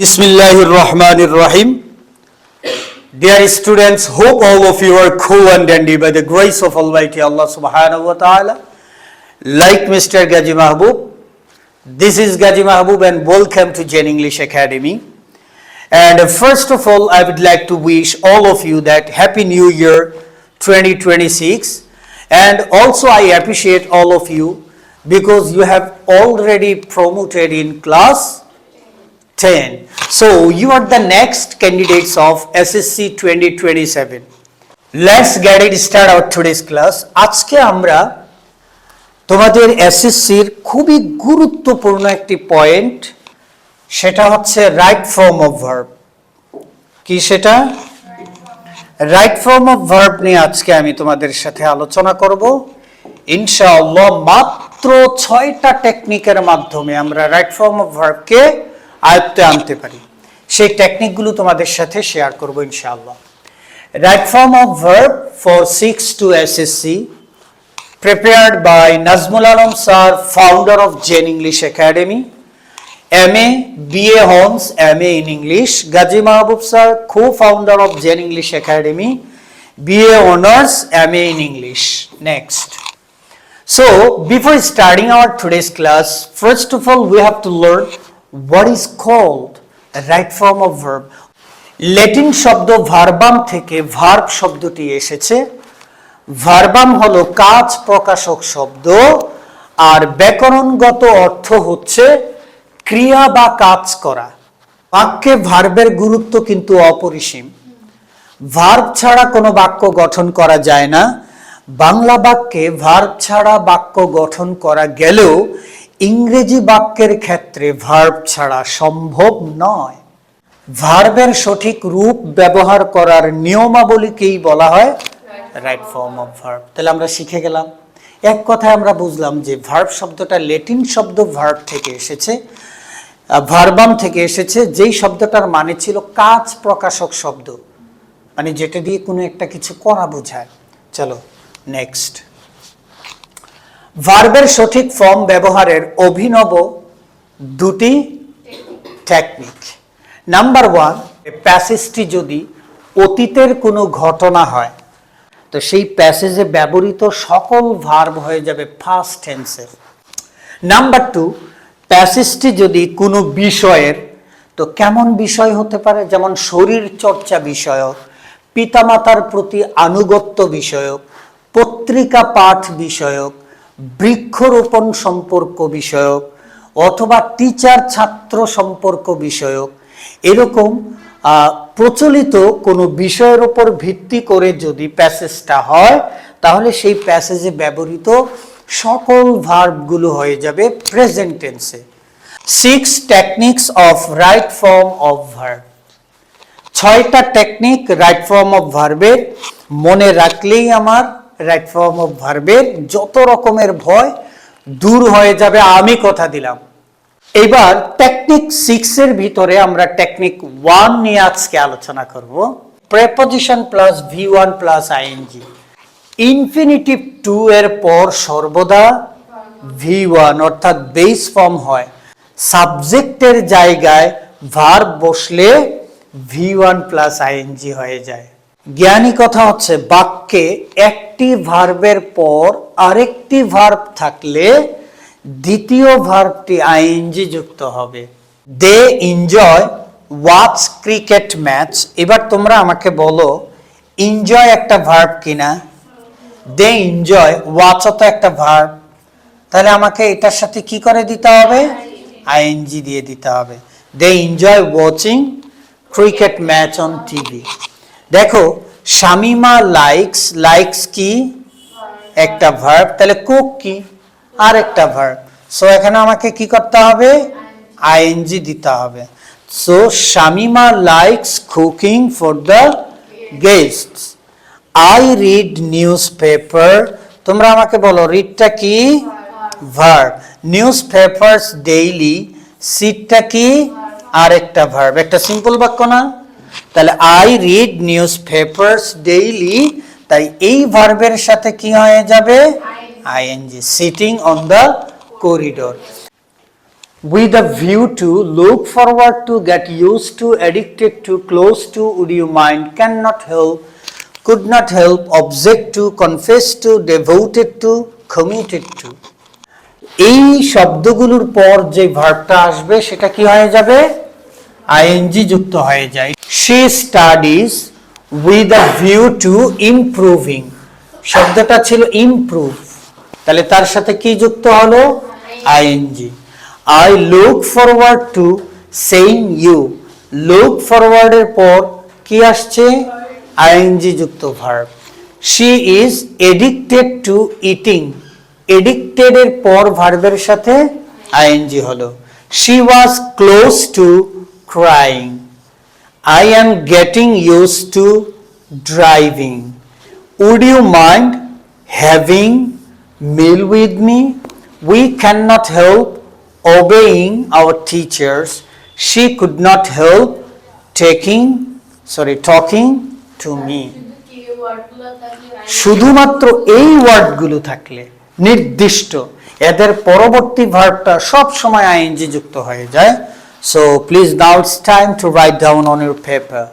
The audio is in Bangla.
Bismillahirrahmanirrahim. Dear students, hope all of you are cool and dandy by the grace of Almighty Allah subhanahu wa ta'ala. Like Mr. Gaji Mahbub, this is Gaji Mahbub and welcome to Jen English Academy. And first of all, I would like to wish all of you that Happy New Year 2026. And also I appreciate all of you because you have already promoted in class 10. So you are the next candidates of SSC 2027. Let's get it started our today's class. আজকে আমরা তোমাদের এসএসসির খুবই গুরুত্বপূর্ণ একটি পয়েন্ট, সেটা হচ্ছে রাইট ফর্ম অফ ভার্ব। কি সেটা? রাইট ফর্ম অফ ভার্ব নিয়ে আজকে আমি তোমাদের সাথে আলোচনা করব। ইনশাআল্লাহ মাত্র 6টা টেকনিকের মাধ্যমে আমরা রাইট ফর্ম অফ ভার্বকে আয়ত্তে আনতে পারি। সেই টেকনিকগুলো তোমাদের সাথে শেয়ার করব ইনশাআল্লাহ। Right form of verb for 6 to SSC, prepared by Nazmul Alam sir, founder of Jen English Academy, MA, BA Hons, MA in English, Gaji Mahbub sir, co-founder of Jen English Academy, BA Honors, MA in English. Next. So, before starting our today's class, first of all, we have to learn what is called a right form of verb. Latin শব্দ ভার্বাম থেকে ভার্ব শব্দটি এসেছে। ভার্বাম হলো কাজ প্রকাশক শব্দ, আর ব্যাকরণগত অর্থ হচ্ছে ক্রিয়া বা কাজ করা। বাক্যে ভার্বের গুরুত্ব কিন্তু অপরিসীম। ভার্ব ছাড়া কোনো বাক্য গঠন করা যায় না। বাংলা বাক্যে ভার্ব ছাড়া বাক্য গঠন করা গেলেও ইংরেজি বাক্যের ক্ষেত্রে ভার্ব ছাড়া সম্ভব নয়। ভার্বের সঠিক রূপ ব্যবহার করার নিয়মাবলীকেই বলা হয় রাইট ফর্ম অফ ভার্ব। তাহলে আমরা শিখে গেলাম, এক কথায় আমরা বুঝলাম যে ভার্ব শব্দটা ল্যাটিন শব্দ ভার্ব থেকে এসেছে, ভার্বাম থেকে এসেছে, যেই শব্দটার মানে ছিল কাজ প্রকাশক শব্দ, মানে যেটা দিয়ে কোনো একটা কিছু করা বোঝায়। চলো নেক্সট। ভার্বের সঠিক ফর্ম ব্যবহারের অভিনব দুটি টেকনিক। নাম্বার 1, প্যাসেজটি যদি অতীতের কোনো ঘটনা হয় তো সেই প্যাসেজে ব্যবহৃত সকল ভার্ব হয়ে যাবে ফার্স্ট টেন্সের। নাম্বার 2, প্যাসেজটি যদি কোনো বিষয়ের, তো কেমন বিষয় হতে পারে, যেমন শরীর চর্চা বিষয়ক, পিতামাতার প্রতি আনুগত্য বিষয়ক, পত্রিকা পাঠ বিষয়ক, বৃক্ষরোপণ সম্পর্ক বিষয়ক, অথবা টিচার ছাত্র সম্পর্ক বিষয়ক, এরকম প্রচলিত কোনো বিষয়ের উপর ভিত্তি করে যদি প্যাসেজটা হয় তাহলে সেই প্যাসেজে ব্যবহৃত সকল ভার্বগুলো হয়ে যাবে প্রেজেন্ট টেন্সে। 6 techniques of right form of verb. 6টা টেকনিক রাইট ফর্ম অফ ভার্বের, মনে রাখলেই আমার রাইট ফর্ম অফ ভার্বের যত রকমের ভয় দূর হয়ে যাবে, আমি কথা দিলাম। এবার টেকনিক 6 এর ভিতরে আমরা টেকনিক 1 নিয়ে আজকে আলোচনা করব। Preposition plus V1 plus ING. Infinitive to এর পর সর্বদা V1 অর্থাৎ বেস ফর্ম হয়। সাবজেক্টের জায়গায় ভার্ব বসলে V1 প্লাস আইএনজি হয়ে যায়। জ্ঞানী কথা হচ্ছে বাক্যে একটি ভার্বের পর আরেকটি ভার্ব থাকলে দ্বিতীয় ভার্বটি আইএনজি যুক্ত হবে। They enjoy watch cricket match. এবার তোমরা আমাকে বলো এনজয় একটা ভার্ব কিনা? দে এনজয়, ওয়াচও তো একটা ভার্ব, তাহলে আমাকে এটার সাথে কি করে দিতে হবে? আইএনজি দিয়ে দিতে হবে। They enjoy watching cricket match on TV. দেখো শামিমা লাইকস, লাইকস কি? একটা ভার্ব, তাহলে কুক কি? আর একটা ভার্ব। সো এখানে আমাকে কি করতে হবে? আইএনজি দিতে হবে। So Shamima likes cooking for the guests. I read news paper. তোমরা আমাকে বলো রিডটা কি? ভার্ব। নিউজ পেপারস ডেইলি, সিটটা কি? আর একটা ভার্ব। একটা সিম্পল বাক্য না? তাহলে I read news papers daily, তাই এই ভার্বের সাথে কি হয়ে যাবে? ING. Sitting on the corridor. with a view to, look forward to, get used to, addicted to, close to, would you mind, cannot help, could not help, object to, confess to, devoted to, committed to। এই শব্দগুলোর পর যে ভার্বটা আসবে সেটা কি হয়ে যাবে? আইএনজি যুক্ত হয়ে যায়। She studies with a view to improving, শব্দটা ছিল improve, তাহলে তার সাথে কি যুক্ত হলো? ING. I look forward to seeing you, look forward এর পর কি আসছে? আইএনজি যুক্ত verb. She is addicted to eating, addicted এর পর ভার্বের সাথে আইএনজি হলো। She was close to crying, I am getting used to driving, would you mind having meal with me, we cannot help obeying our teachers, she could not help talking to me। শুধুমাত্র এই ওয়ার্ডগুলো থাকলে নির্দিষ্ট, এদের পরবর্তী ভার্বটা সব সময় আইএনজি যুক্ত হয়ে যায়। So please now it's time to write down on your paper.